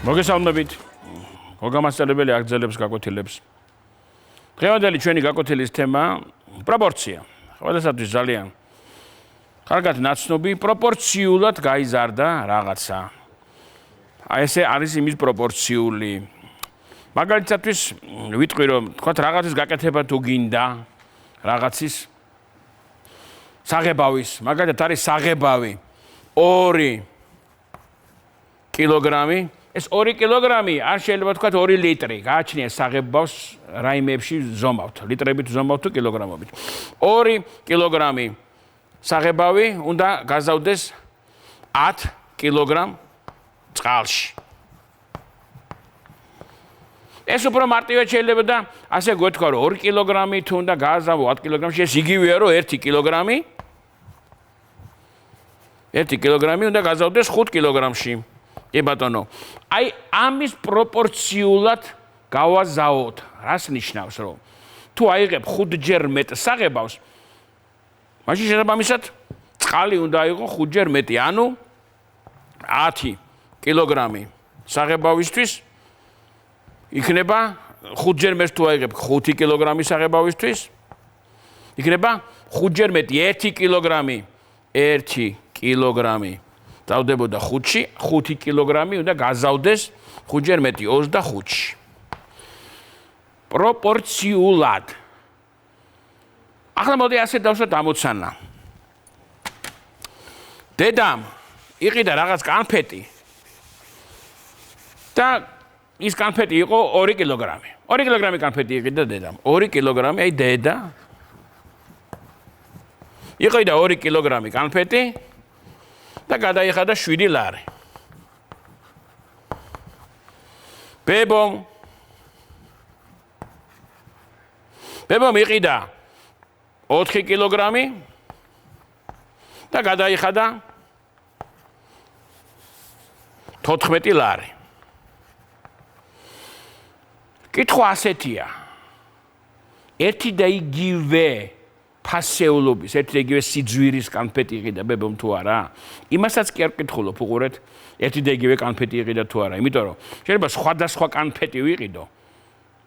მოგესალმებით. მოგამასწრებელი აგრძელებს გაკვეთილებს. დღევანდელი ჩვენი გაკვეთილის თემა პროპორცია. ყველასათვის ძალიან კარგად ნაცნობი პროპორციულად გაიზარდა რაღაცა. აი ესე არის იმის პროპორციული. მაგალითად ვიტყვი რომ თქვათ რაღაცის გაკეთება თუ გინდა რაღაცის საღებავის, მაგალითად არის საღებავი 2 კილოგრამი. ეს 2 კილოგრამი არ შეიძლება თქვათ 2 ლიტრი. გააჩნია საღებავს რაიმებში ზომავთ. ლიტრებით ზომავთ თუ კილოგრამობით. 2 კილოგრამი საღებავი უნდა გაზავდეს 10 კილოგრამ წყალში. ეს უფრო მარტივად შეიძლება და ასე გვეთქვა რომ 2 კილოგრამი თუ უნდა გააზავო 10 კილოგრამში, ეს იგივეა რომ 1 კილოგრამი 1 კილოგრამი უნდა გაზავდეს 5 კილოგრამში. კი ბატონო, აი ამის პროპორციულად გავაზავოთ. რას ნიშნავს რომ თუ აიღებ 5-ჯერ მეტ საღებავს, მაშინ შესაბამისად წყალი უნდა აიღო 5-ჯერ მეტი, ანუ 10 კილოგრამი საღებავისთვის იქნება 5-ჯერ მეტ თუ აიღებ 5 კილოგრამი საღებავისთვის იქნება 5-ჯერ მეტი 1 კილოგრამი 1 კილოგრამი დავდებოდა 5-ში, 5 კილოგრამი უნდა გაზავდეს 5-ჯერ მეტი 25-ში. პროპორციულად. ახლა მოდი ასე დავსვათ ამოცანა. დედამ იყიდა რაღაც კანფეტი და ის კანფეტი იყო 2 კილოგრამი. 2 კილოგრამი კანფეტი იყიდა დედამ. 2 კილოგრამი, აი დედა იყიდა 2 კილოგრამი კანფეტი და გადაიხადა 7 ლარი. ბებომ იყიდა 4 კილოგრამი და გადაიხადა 14 ლარი. კითხვა ასეთია. ერთი და იგივე ფასეულობის, ერთი და იგივე სიძვირის კანფეტი იყიდა ბებომ თუ არა? იმასაც კი არ ვკითხულობ უყურეთ, ერთი და იგივე კანფეტი იყიდა თუ არა, იმიტომ რომ შეიძლება სხვადასხვა კანფეტი ვიყიდო.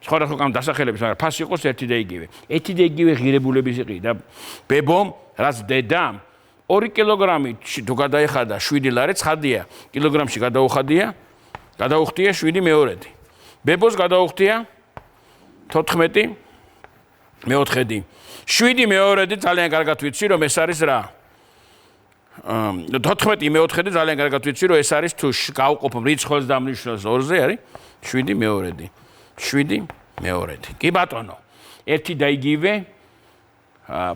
სხვადასხვა კანფეტი დასახელების, მაგრამ ფასი იყოს ერთი და იგივე. ერთი და იგივე ღირებულების იყიდა ბებომ, რაც დედამ 2 კილოგრამი თუ გადაიხადა 7 ლარი, ცხადია, კილოგრამში გადაუხდია 7 მეორედი. ბებოს გადაუხდია 14 მეოთხედი. 7 მეორედი ძალიან კარგად ვიცი რომ ეს არის რა? 14 მეოთხედი ძალიან კარგად ვიცი რომ ეს არის თუ გავყოფ რიცხვს და მნიშვნელს 2-ზე არის 7 მეორედი. 7 მეორედი. კი ბატონო. ერთი და იგივე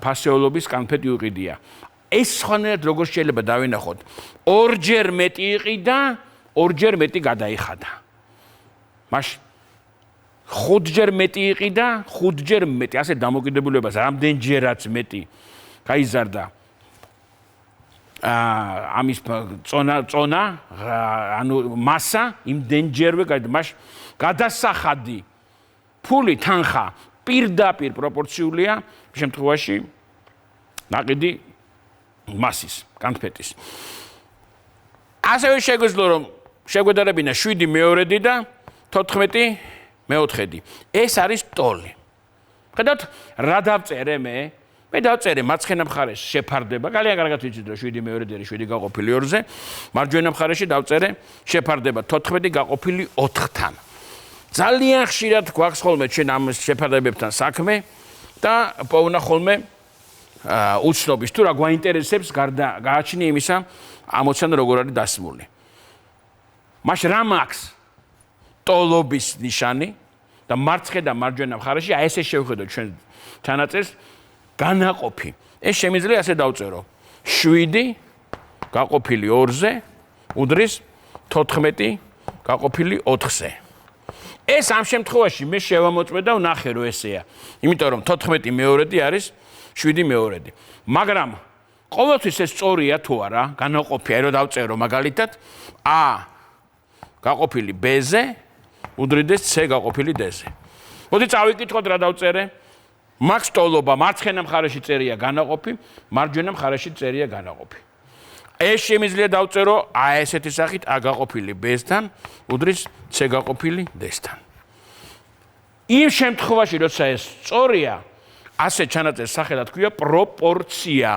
ფასეულობის კანფეტი უყიდია. ეს ხანერად როგორ შეიძლება დავინახოთ? 2-ჯერ მეტი იყიდა, 2-ჯერ მეტი გადაიხადა. მაშინ 5-ჯერ მეტი იყიდა, 5-ჯერ მეტი, ასე დამოკიდებულებას რამდენჯერაც მეტი გაიზარდა ამის წონა, ანუ მასა იმდენჯერვე მაშინ გადასახადი ფული, თანხა პირდაპირ პროპორციულია შემთხვევაში ნაყიდი მასის, კანფეტის. ასევე შეგვიძლია რომ შეგვედარებინა 7 მეორედი და 14 მეოთხედი. ეს არის ტოლი. ხედავთ, რა დავწერე მე? მე დავწერე მარცხენა მხარეს შეფარდება. ძალიან კარგად ვიცით რომ 7 მეორედი არის 7 გაყოფილი 2-ზე. მარჯვენა მხარეში დავწერე შეფარდება 14 გაყოფილი 4-თან. ძალიან ხშირად გვაქვს ხოლმე ჩვენ ამ შეფარდებებთან საქმე და პოვნა ხოლმე უცნობის თუ რა გვაინტერესებს გააჩნია იმისა ამოცანა როგორ არის დასმული. მაშინ რა მაქვს ტოლობის ნიშანი და მარცხენა და მარჯვენა მხარეში აი ესე შევხედოთ ჩვენ ჩანაწერს განაყოფი. ეს შემიძლია ასე დავწერო. 7 გაყოფილი 2-ზე უდრის 14 გაყოფილი 4-ზე. ეს ამ შემთხვევაში მე შევამოწმე და ვნახე რომ ესეა. იმიტომ რომ 14 მეორედი არის 7 მეორედი. მაგრამ ყოველთვის ეს სწორია თუ არა, განაყოფი აი რომ დავწერო მაგალითად A გაყოფილი B-ზე უდრიდეს C გაყოფილი D-ზე. მოდი წავიკითხოთ რა დავწერე. მაქვს ტოლობა, მარცხენა მხარეში წერია განაყოფი, მარჯვენა მხარეში წერია განაყოფი. ეს შემიძლია დავწერო აი ესეთი სახით A გაყოფილი B-სთან უდრის C გაყოფილი D-სთან. იმ შემთხვევაში, როცა ეს სწორია, ასე ჩანაწერს სახელად ქვია პროპორცია.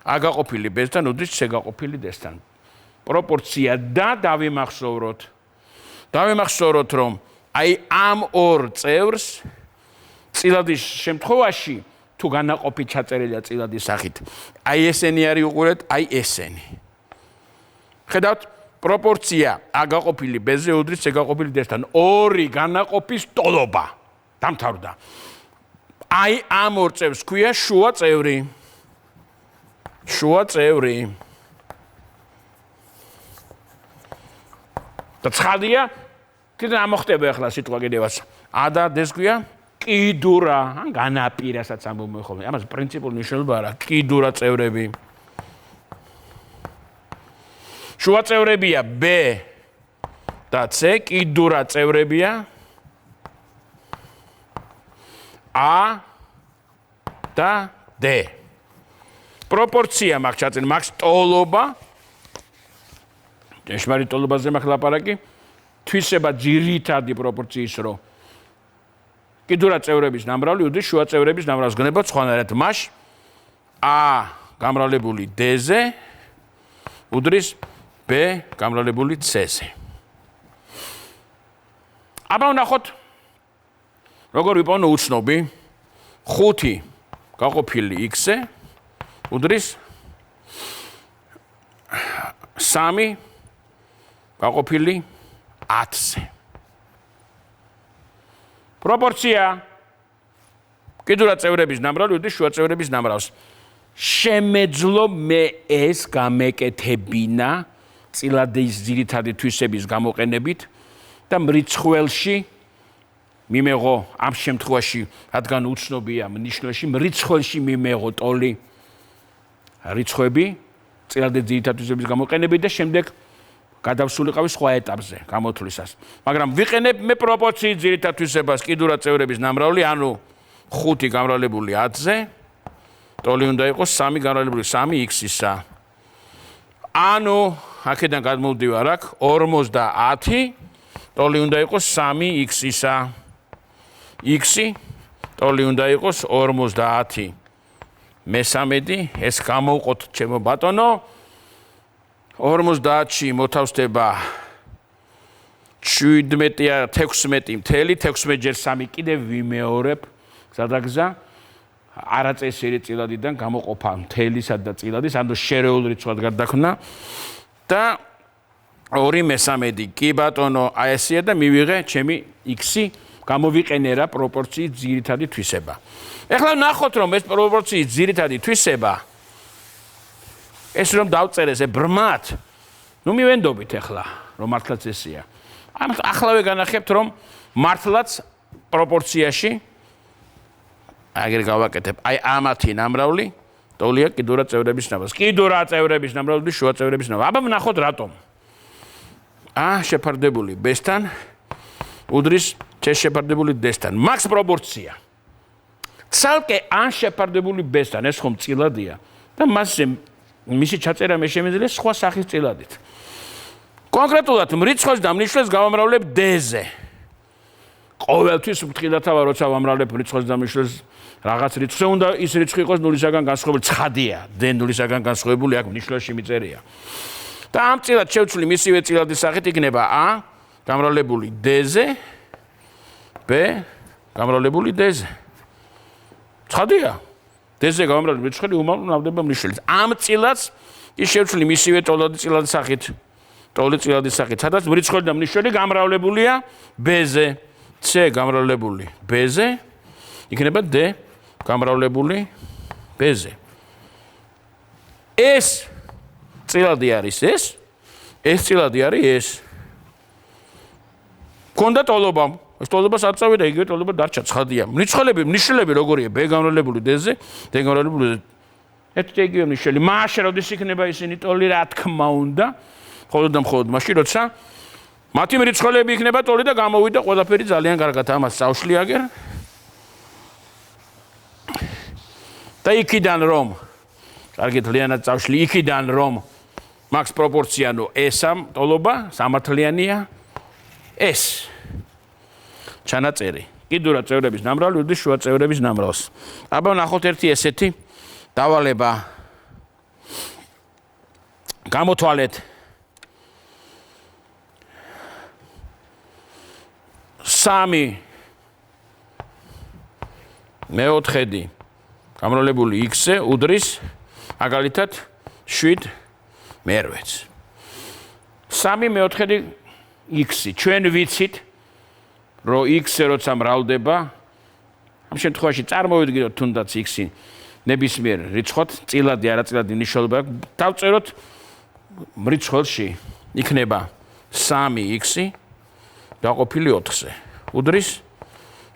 A გაყოფილი B-სთან უდრის C გაყოფილი D-სთან. პროპორცია და დავიმახსოვროთ, რომ აი ამ ორ წევრს წილადის შემთხვევაში თუ განაყოფი ჩაწერილია წილადის სახით, აი ესენი არის უყურეთ, აი ესენი. ხედავთ, პროპორცია A გაყოფილი B-ზე უდრის C გაყოფილი D-სთან. ორი განაყოფის ტოლობა. დამთავრდა. აი ამ ორ წევრს ქვია შუა წევრი. შუა წევრი. და ცხადია, კიდე ამოხდება ახლა სიტყვა კიდევაც. A და D-ს ქვია კიდურა, ან განაპირასაც ამბობენ ხოლმე. ამას პრინციპული მნიშვნელობა არა, კიდურა წევრები. შუა წევრებია B და C, კიდურა წევრებია A და D. პროპორცია მაქვს ჩაწერილი, მაქვს ტოლობა. ჭეშმარიტ ტოლობაზე მაქვს ლაპარაკი. თვისება ძირითადი პროპორციის რო კიდურა წევრების ნამრავლი უდრის შუა წევრების ნამრავლს გნება სხვანაირად. მაშ A გამრავლებული D-ზე უდრის B გამრავლებული C-ზე. აბა ვნახოთ როგორ ვიპოვო უცნობი 5 გაყოფილი X-ზე უდრის 3 გაყოფილი 10-ზე. პროპორცია კიდურა წევრების ნამრავლი უდრის შუა წევრების ნამრავლს. შემეძლო მე ეს გამეკეთებინა წილადის ძირითადი თვისების გამოყენებით და მრიცხველში მიმეღო ამ შემთხვევაში, რადგან უცნობია მნიშვნელში, მრიცხველში მიმეღო ტოლი რიცხვები წილადის ძირითადი თვისების გამოყენებით და შემდეგ გადავსულიყავი სხვა ეტაპზე გამოთვლისას. მაგრამ ვიყენებ მე პროპორციის ძირითად თვისებას კიდურა წევრების ნამრავლი, ანუ 5 გამრავლებული 10-ზე, ტოლი უნდა იყოს 3 გამრავლებული 3x-ისა. ანუ აქედან გადმოვდივარ აქ 50, ტოლი უნდა იყოს 3x-ისა. x-ი, ტოლი უნდა იყოს 50. მე-13, ეს გამოვყოთ ჩემო ბატონო. 50-ში მოთავსდება 17-ა 16 მთელი 16 ჯერ 3 კიდევ ვიმეორებ სადაგზა არაწესიერი წილადიდან გამოყოფა მთელისა და წილადის, ანუ შერეული რიცხვად გარდაქმნა და 2/13 კი ბატონო აი ესია და მივიღე ჩემი x-ი გამოვიყენე რა პროპორციის ძირითადი თვისება. ეხლა ნახოთ რომ ეს პროპორციის ძირითადი თვისება ეს რომ დავწერეს ბრმად, ნუ მივენდობით ახლა, რომ მართლაც ესია. ახლავე განახებთ, რომ მართლაც პროპორციაში აგერ გავაკეთებ, აი ამათი ნამრავლი, ტოლია კიდურა წევრების ნამრავლს. კიდურა წევრების ნამრავლი, შუა წევრების ნამრავლი. აბა ვნახოთ რატომ. შეფარდებული B-სთან უდრის C შეფარდებული D-სთან. მაქვს პროპორცია. ცალკე ან შეფარდებული B-სთან, ეს ხომ წილადია და მასზე მისი ჩაწერა მე შემიძლია სხვა სახის წილადით. კონკრეტულად მრიცხვას და მნიშვნელს გავამრავლებ D-ზე. ყოველთვის ვფრთხილად ვარ, როცა ვამრავლებ მრიცხვას და მნიშვნელს რაღაც რიცხვზე უნდა ის რიცხვი იყოს 0-საგან განსხვავებული. ცხადია, D 0-საგან განსხვავებული აქ მნიშვნელში მიწერია. და ამ წილად შევცვლი მისივე წილადის სახით იქნება A გამრავლებული D-ზე, B გამრავლებული D-ზე. ცხადია. D-ზე გამრავლებული რიცხვი უმალავდება მნიშვნელით. ამ წილადს ის შევცვლი მისივე წილადის სახით. ტოლი წილადის სახით, სადაც რიცხვი და მნიშვნელი გამრავლებულია B-ზე, C გამრავლებული B-ზე, იქნება D გამრავლებული B-ზე. ეს წილადი არის ეს წილადი არის ეს. კონდა ტოლობა, ეს ტოლობა საწავი და იგივე ტოლობა დარჩა ცხადია. მნიშვნელები როგორია B გამრავლებული D-ზე, D გამრავლებული D-ზე. ერთი იგივე მნიშვნელი. მაშინ როდის იქნება ისინი ტოლი, რა თქმა უნდა, მხოლოდ და მხოლოდ მაშინ, როცა მათი მრიცხველები იქნება ტოლი და გამოვიდა ყველაფერი ძალიან კარგად. ამას წავშლი აგერ. და იქიდან რომ, კარგით ლიანად წავშლი, იქიდან რომ მაგს პროპორციანო S-ა ტოლობა, სამართლიანია S. ჩანაწერი. კიდურა წევრების ნამრავლი უდრის შუა წევრების ნამრავლს. აბა ნახოთ ერთი ესეთი დავალება. გამოთვალეთ. 3 მეოთხედი გამრავლებული x-ზე უდრის მაგალითად 7 მერვეც. 3 მეოთხედი x-ი. ჩვენ ვიცით, რომ x-ზე როცა მრავლდება, ამ შემთხვევაში წარმოვიდგინოთ თუნდაც x-ი ნებისმიერ რიცხვად, წილადი არაწილადი მნიშვნელობა აქვს. დავწეროთ მრიცხველში იქნება 3x-ი დაყოფილი 4-ზე. უდრის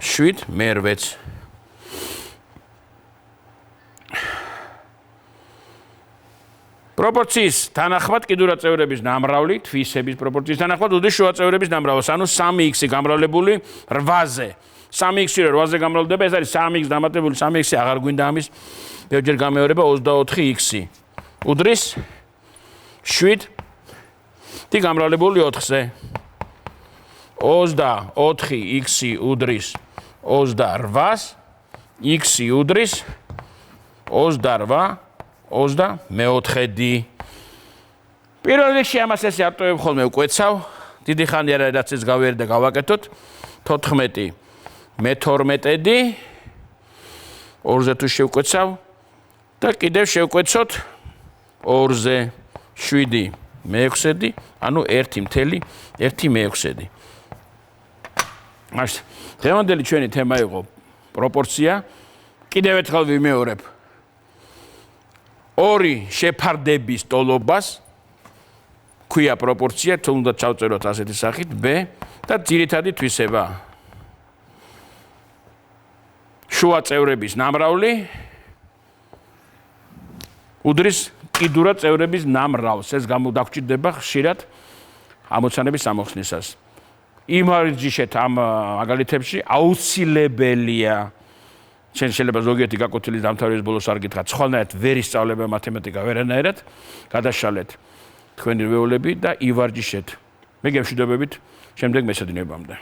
7 მერვეც. პროპორციის თანახმად კიდურა წევრების ნამრავლი, თვისების პროპორციის თანახმად უდრის შუა წევრების ნამრავლს, ანუ 3x-ი გამრავლებული 8-ზე. 3x-ი რო 8-ზე გამრავლდება, ეს არის 3x დამატებული 3x-ი აღარ გვინდა ამის ბევრჯერ გამეორება 24x-ი. უდრის 7 გამრავლებული 4-ზე. 24x-ი უდრის 28-ს, x-ი უდრის 28 24. პირველ რიგში ამას ესე არტოვებ ხოლმე უკვეცავ. დიდი ხანი არა რაც ეს გავიარე და გავაკეთოთ. 14 მე-12-დი 2-ზე თუ შევკვეცავ და კიდევ შევკვეცოთ 2-ზე 7 მე-6-დი, ანუ 1 მე-6-დი. მაშ დღევანდელი ჩვენი თემა იყო პროპორცია. კიდევ ერთხელ ვიმეორებ. 2 შეფარდების ტოლობას ქვია პროპორცია, თუნდაც ჩავწეროთ ასეთი სახით B და ძირითადი თვისება. შუა წევრების ნამრავლი უდრის კიდურა წევრების ნამრავლს. ეს გამოდაგჭირდება ხშირად ამოცანების ამოხსნისას. იმ ჯიშეთ ამ მაგალითებში აუცილებელია შეიძლება ზოგიერთი გაკვეთილის დამთავრების ბოლოს არ გითხრათ, სხვანაირად ვერ ისწავლებია მათემატიკა ვერანაირად, გადაშალეთ თქვენი რვეულები და ივარჯიშეთ. მე გემშვიდობებით შემდეგ მესადინებამდე.